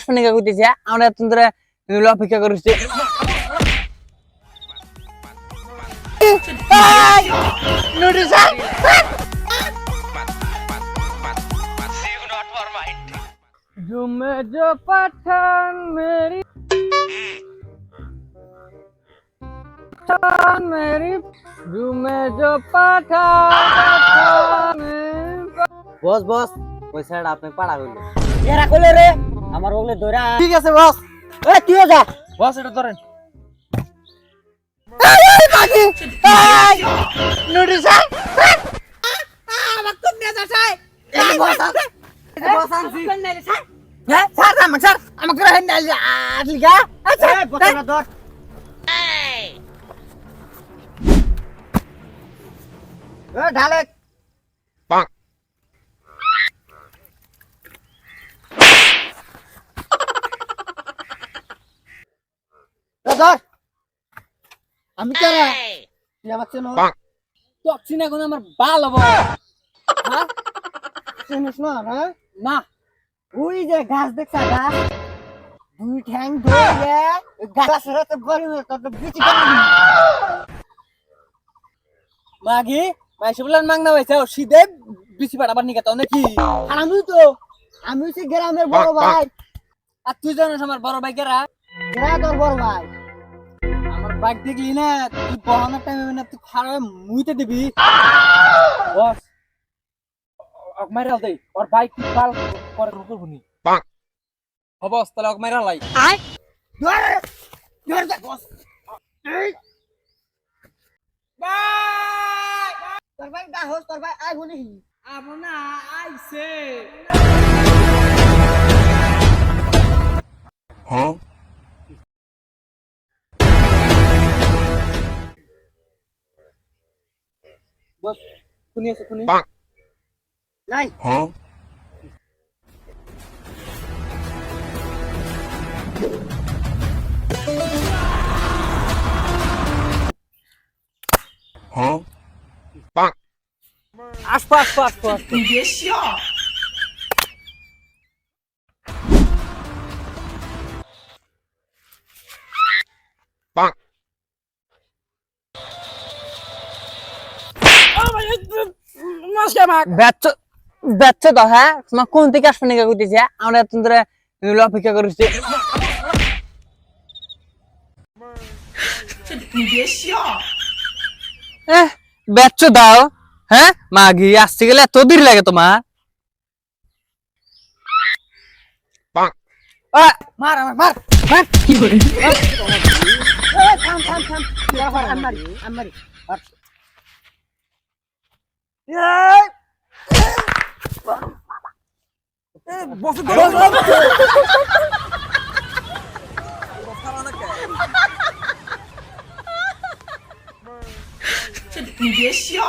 শুনে কইতেছে আমরা তোমরা অপেক্ষা করছি में जो पठान मेरी में जो पठान বস বস ওই সাইড আপনি পাড়া হইলো এরা কইলে রে আমার ওলে ধরা ঠিক আছে বস এই তুইও যা বস এটা ধরেন ঢালে আমি কেরা তুই আমার চেনো তো চিনা কোন আমার বাল হবো হ্যাঁ চিনিস না হ্যাঁ না ওই যে গাছ দেখছা গাছ দুই ঠ্যাং ধরে গাছের হাতে গরমে কত বিচি মাগি মাইসে বলেন মাংনা হয়েছে ও সিধে বিচি পাড়াবার নিকে তো নাকি আর আমি হচ্ছে গ্রামের বড় ভাই আর তুই জানিস আমার বড় ভাই কেরা এরা তোর বড় ভাই আমার বাইক দেখলি না তুই বহানোর টাইমে না তুই খারাপ মুইতে দিবি বস অকমাইরাল দেই ওর বাইক কি পাল করে করবনি বস তাহলে অকমাইরাল লাই তোর ভাই গাহস তোর ভাই আই বলি আমনা আইছে Huh? বস শুনি আছে শুনি নাই Huh? Huh? আসপা আসপা আসপা বেচ্ছ তো হ্যাঁ তোমার কোন থেকে আসবে নাকি কইতেছে আমরা তোমরা অপেক্ষা করছি বেচ্ছ দাও হ্যাঁ মাগি আসতে গেলে এত দেরি লাগে তোমার মার আমার মার মার কি করে থাম থাম থাম আমারি আমারি你别笑。